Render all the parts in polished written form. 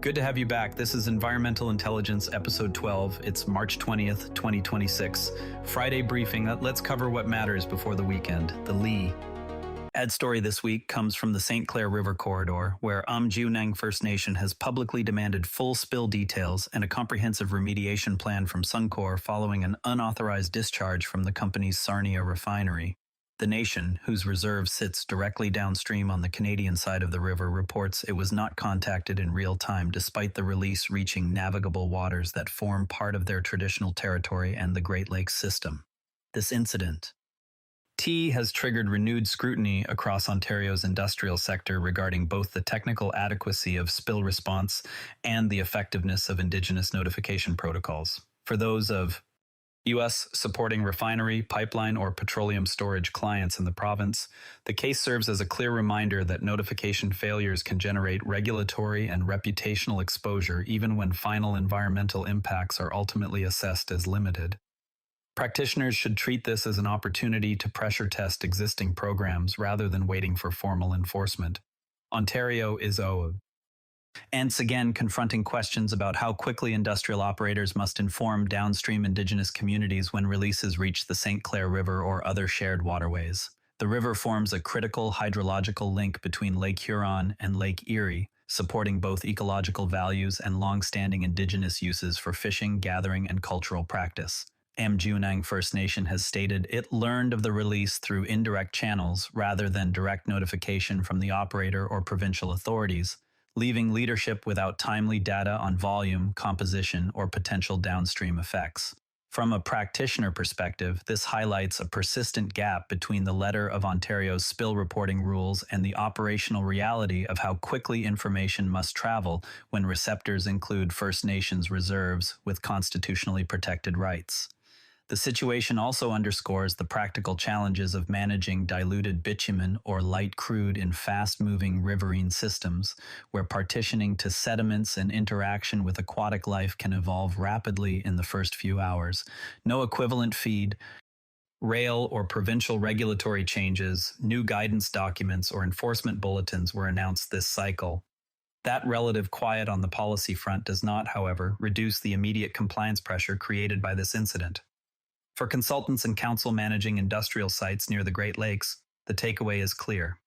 Good to have you back. This is Environmental Intelligence, Episode 12. It's March 20th, 2026. Friday briefing. Let's cover what matters before the weekend. The Lee. Ad story this week comes from the St. Clair River corridor, where Aamjiwnaang First Nation has publicly demanded full spill details and a comprehensive remediation plan from Suncor following an unauthorized discharge from the company's Sarnia refinery. The nation, whose reserve sits directly downstream on the Canadian side of the river, reports it was not contacted in real time despite the release reaching navigable waters that form part of their traditional territory and the Great Lakes system. This incident has triggered renewed scrutiny across Ontario's industrial sector regarding both the technical adequacy of spill response and the effectiveness of Indigenous notification protocols. For those of U.S. supporting refinery, pipeline, or petroleum storage clients in the province, the case serves as a clear reminder that notification failures can generate regulatory and reputational exposure even when final environmental impacts are ultimately assessed as limited. Practitioners should treat this as an opportunity to pressure test existing programs rather than waiting for formal enforcement. Ontario is once again confronting questions about how quickly industrial operators must inform downstream Indigenous communities when releases reach the St. Clair River or other shared waterways. The river forms a critical hydrological link between Lake Huron and Lake Erie, supporting both ecological values and long-standing Indigenous uses for fishing, gathering, and cultural practice. Aamjiwnaang First Nation has stated it learned of the release through indirect channels rather than direct notification from the operator or provincial authorities, leaving leadership without timely data on volume, composition, or potential downstream effects. From a practitioner perspective, this highlights a persistent gap between the letter of Ontario's spill reporting rules and the operational reality of how quickly information must travel when receptors include First Nations reserves with constitutionally protected rights. The situation also underscores the practical challenges of managing diluted bitumen or light crude in fast-moving riverine systems, where partitioning to sediments and interaction with aquatic life can evolve rapidly in the first few hours. No equivalent feed, rail or provincial regulatory changes, new guidance documents, or enforcement bulletins were announced this cycle. That relative quiet on the policy front does not, however, reduce the immediate compliance pressure created by this incident. For consultants and council managing industrial sites near the Great Lakes, the takeaway is clear.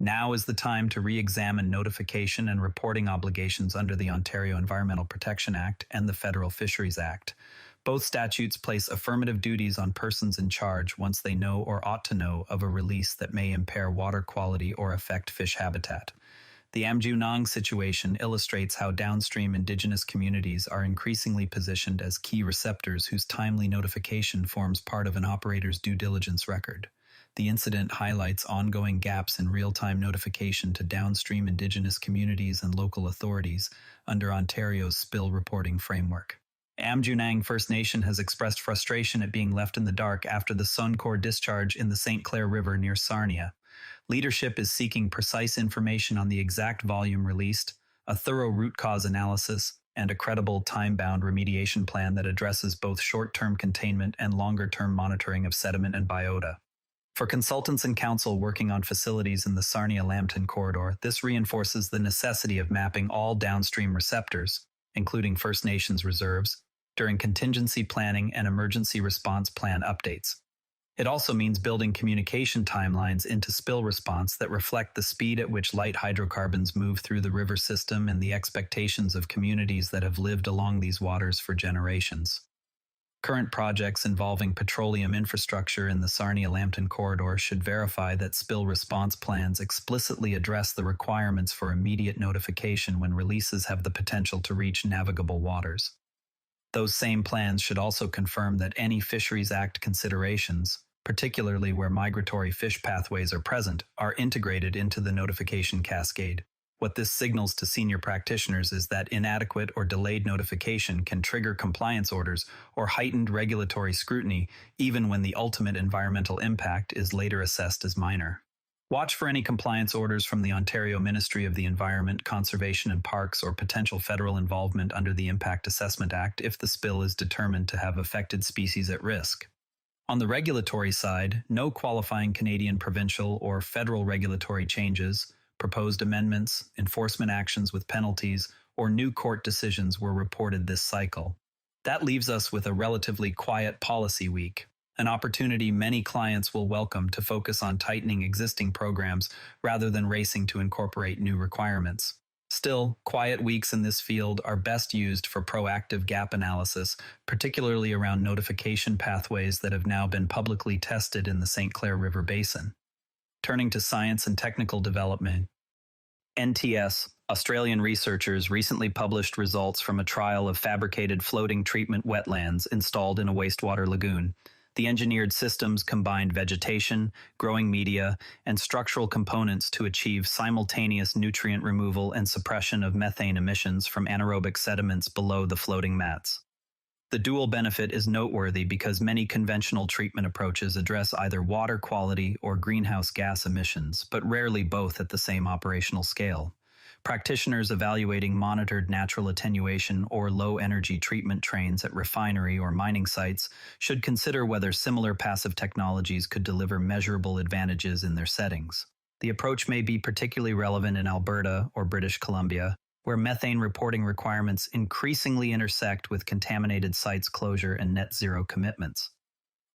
Now is the time to re-examine notification and reporting obligations under the Ontario Environmental Protection Act and the Federal Fisheries Act. Both statutes place affirmative duties on persons in charge once they know or ought to know of a release that may impair water quality or affect fish habitat. The Aamjiwnaang situation illustrates how downstream Indigenous communities are increasingly positioned as key receptors whose timely notification forms part of an operator's due diligence record. The incident highlights ongoing gaps in real-time notification to downstream Indigenous communities and local authorities under Ontario's spill reporting framework. Aamjiwnaang First Nation has expressed frustration at being left in the dark after the Suncor discharge in the St. Clair River near Sarnia. Leadership is seeking precise information on the exact volume released, a thorough root cause analysis, and a credible time-bound remediation plan that addresses both short-term containment and longer-term monitoring of sediment and biota. For consultants and council working on facilities in the Sarnia-Lambton corridor, this reinforces the necessity of mapping all downstream receptors, including First Nations reserves, during contingency planning and emergency response plan updates. It also means building communication timelines into spill response that reflect the speed at which light hydrocarbons move through the river system and the expectations of communities that have lived along these waters for generations. Current projects involving petroleum infrastructure in the Sarnia-Lambton corridor should verify that spill response plans explicitly address the requirements for immediate notification when releases have the potential to reach navigable waters. Those same plans should also confirm that any Fisheries Act considerations, particularly where migratory fish pathways are present, are integrated into the notification cascade. What this signals to senior practitioners is that inadequate or delayed notification can trigger compliance orders or heightened regulatory scrutiny, even when the ultimate environmental impact is later assessed as minor. Watch for any compliance orders from the Ontario Ministry of the Environment, Conservation and Parks or potential federal involvement under the Impact Assessment Act if the spill is determined to have affected species at risk. On the regulatory side, no qualifying Canadian provincial or federal regulatory changes, proposed amendments, enforcement actions with penalties, or new court decisions were reported this cycle. That leaves us with a relatively quiet policy week, an opportunity many clients will welcome to focus on tightening existing programs rather than racing to incorporate new requirements. Still, quiet weeks in this field are best used for proactive gap analysis, particularly around notification pathways that have now been publicly tested in the St. Clair River Basin. Turning to science and technical development, NTS, Australian researchers recently published results from a trial of fabricated floating treatment wetlands installed in a wastewater lagoon. The engineered systems combined vegetation, growing media, and structural components to achieve simultaneous nutrient removal and suppression of methane emissions from anaerobic sediments below the floating mats. The dual benefit is noteworthy because many conventional treatment approaches address either water quality or greenhouse gas emissions, but rarely both at the same operational scale. Practitioners evaluating monitored natural attenuation or low-energy treatment trains at refinery or mining sites should consider whether similar passive technologies could deliver measurable advantages in their settings. The approach may be particularly relevant in Alberta or British Columbia, where methane reporting requirements increasingly intersect with contaminated sites closure and net zero commitments.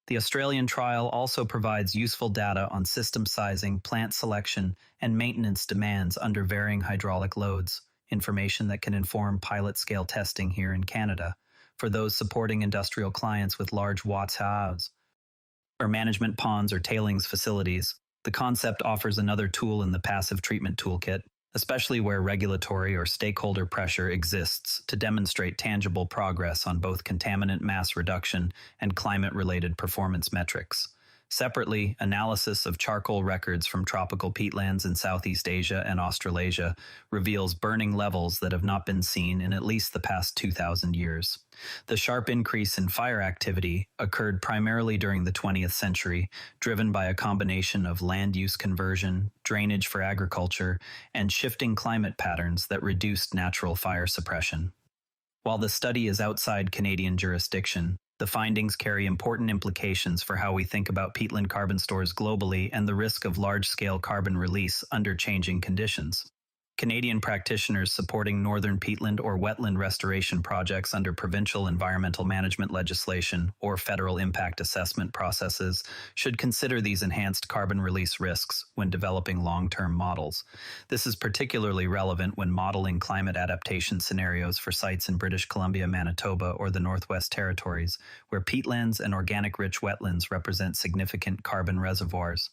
The Australian trial also provides useful data on system sizing, plant selection, and maintenance demands under varying hydraulic loads, information that can inform pilot-scale testing here in Canada for those supporting industrial clients with large watts hours or management ponds or tailings facilities. The concept offers another tool in the passive treatment toolkit, especially where regulatory or stakeholder pressure exists to demonstrate tangible progress on both contaminant mass reduction and climate-related performance metrics. Separately, analysis of charcoal records from tropical peatlands in Southeast Asia and Australasia reveals burning levels that have not been seen in at least the past 2,000 years. The sharp increase in fire activity occurred primarily during the 20th century, driven by a combination of land use conversion, drainage for agriculture, and shifting climate patterns that reduced natural fire suppression. While the study is outside Canadian jurisdiction, the findings carry important implications for how we think about peatland carbon stores globally and the risk of large-scale carbon release under changing conditions. Canadian practitioners supporting northern peatland or wetland restoration projects under provincial environmental management legislation or federal impact assessment processes should consider these enhanced carbon release risks when developing long-term models. This is particularly relevant when modeling climate adaptation scenarios for sites in British Columbia, Manitoba, or the Northwest Territories, where peatlands and organic-rich wetlands represent significant carbon reservoirs.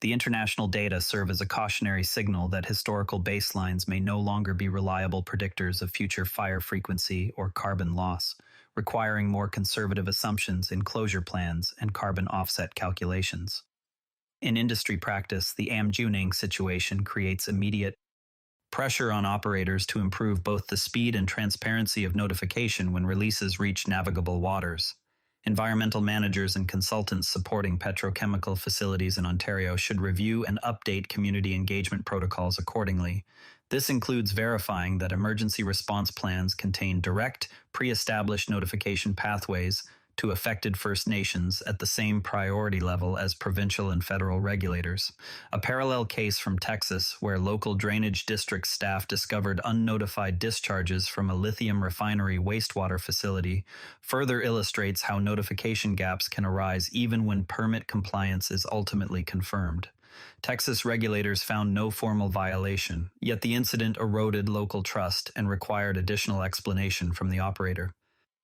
The international data serve as a cautionary signal that historical baselines may no longer be reliable predictors of future fire frequency or carbon loss, requiring more conservative assumptions in closure plans and carbon offset calculations. In industry practice, the Aamjiwnaang situation creates immediate pressure on operators to improve both the speed and transparency of notification when releases reach navigable waters. Environmental managers and consultants supporting petrochemical facilities in Ontario should review and update community engagement protocols accordingly. This includes verifying that emergency response plans contain direct, pre-established notification pathways to affected First Nations at the same priority level as provincial and federal regulators. A parallel case from Texas, where local drainage district staff discovered unnotified discharges from a lithium refinery wastewater facility, further illustrates how notification gaps can arise even when permit compliance is ultimately confirmed. Texas regulators found no formal violation, yet the incident eroded local trust and required additional explanation from the operator.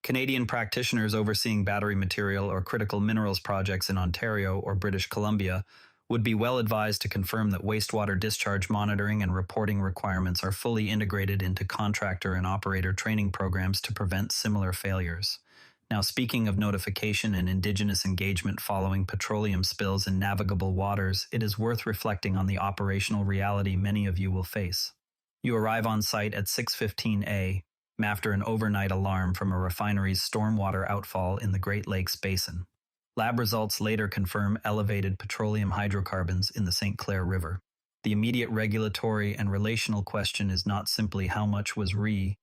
Canadian practitioners overseeing battery material or critical minerals projects in Ontario or British Columbia would be well advised to confirm that wastewater discharge monitoring and reporting requirements are fully integrated into contractor and operator training programs to prevent similar failures. Now, speaking of notification and Indigenous engagement following petroleum spills in navigable waters, it is worth reflecting on the operational reality many of you will face. You arrive on site at 6:15 a.m. after an overnight alarm from a refinery's stormwater outfall in the Great Lakes Basin. Lab results later confirm elevated petroleum hydrocarbons in the St. Clair River. The immediate regulatory and relational question is not simply how much was released,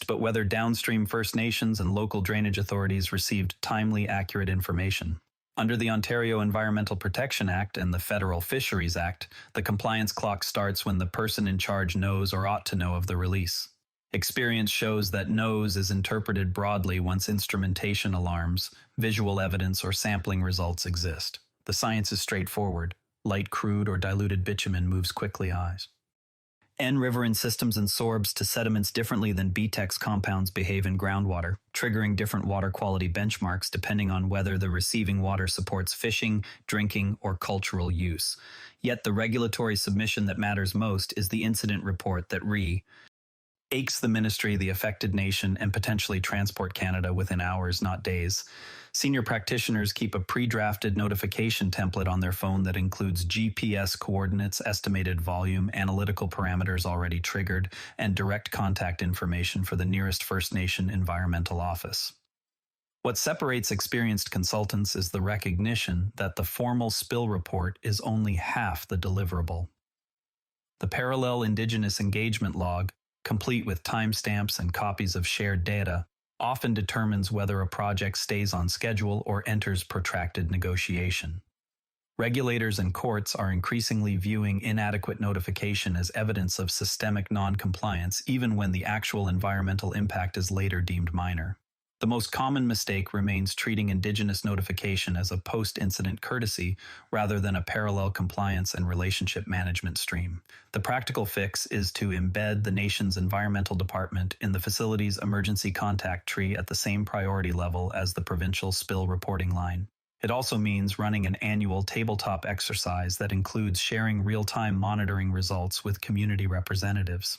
but whether downstream First Nations and local drainage authorities received timely, accurate information. Under the Ontario Environmental Protection Act and the Federal Fisheries Act, the compliance clock starts when the person in charge knows or ought to know of the release. Experience shows that nose is interpreted broadly once instrumentation alarms, visual evidence, or sampling results exist. The science is straightforward. Light crude or diluted bitumen moves quickly eyes. N-riverine systems and sorbs to sediments differently than BTEX compounds behave in groundwater, triggering different water quality benchmarks depending on whether the receiving water supports fishing, drinking, or cultural use. Yet the regulatory submission that matters most is the incident report that aches the ministry, the affected nation, and potentially Transport Canada within hours, not days. Senior practitioners keep a pre-drafted notification template on their phone that includes GPS coordinates, estimated volume, analytical parameters already triggered, and direct contact information for the nearest First Nation environmental office. What separates experienced consultants is the recognition that the formal spill report is only half the deliverable. The parallel Indigenous engagement log, complete with timestamps and copies of shared data, often determines whether a project stays on schedule or enters protracted negotiation. Regulators and courts are increasingly viewing inadequate notification as evidence of systemic non-compliance, even when the actual environmental impact is later deemed minor. The most common mistake remains treating Indigenous notification as a post-incident courtesy rather than a parallel compliance and relationship management stream. The practical fix is to embed the nation's environmental department in the facility's emergency contact tree at the same priority level as the provincial spill reporting line. It also means running an annual tabletop exercise that includes sharing real-time monitoring results with community representatives.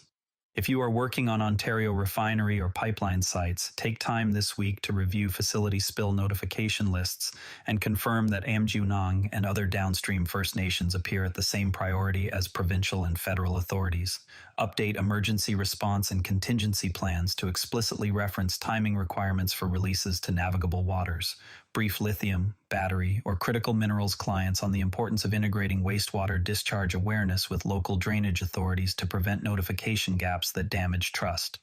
If you are working on Ontario refinery or pipeline sites, take time this week to review facility spill notification lists and confirm that Aamjiwnaang and other downstream First Nations appear at the same priority as provincial and federal authorities. Update emergency response and contingency plans to explicitly reference timing requirements for releases to navigable waters. Brief lithium, battery, or critical minerals clients on the importance of integrating wastewater discharge awareness with local drainage authorities to prevent notification gaps that damage trust.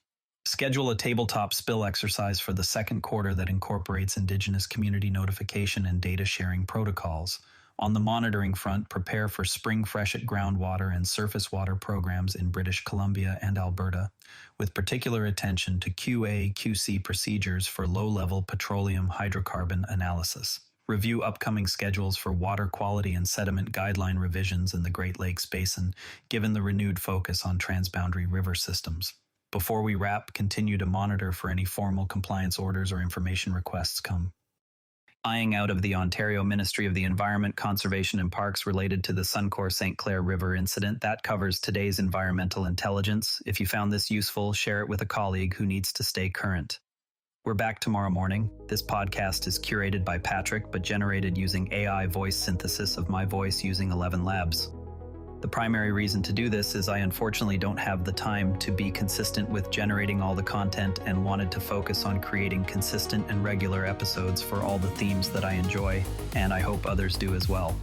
Schedule a tabletop spill exercise for the second quarter that incorporates Indigenous community notification and data sharing protocols. On the monitoring front, prepare for spring freshet groundwater and surface water programs in British Columbia and Alberta, with particular attention to QA/QC procedures for low-level petroleum hydrocarbon analysis. Review upcoming schedules for water quality and sediment guideline revisions in the Great Lakes Basin, given the renewed focus on transboundary river systems. Before we wrap, continue to monitor for any formal compliance orders or information requests come. Eyeing out of the Ontario Ministry of the Environment, Conservation and Parks related to the Suncor St. Clair River incident. That covers today's environmental intelligence. If you found this useful, share it with a colleague who needs to stay current. We're back tomorrow morning. This podcast is curated by Patrick, but generated using AI voice synthesis of my voice using ElevenLabs. The primary reason to do this is I unfortunately don't have the time to be consistent with generating all the content and wanted to focus on creating consistent and regular episodes for all the themes that I enjoy, and I hope others do as well.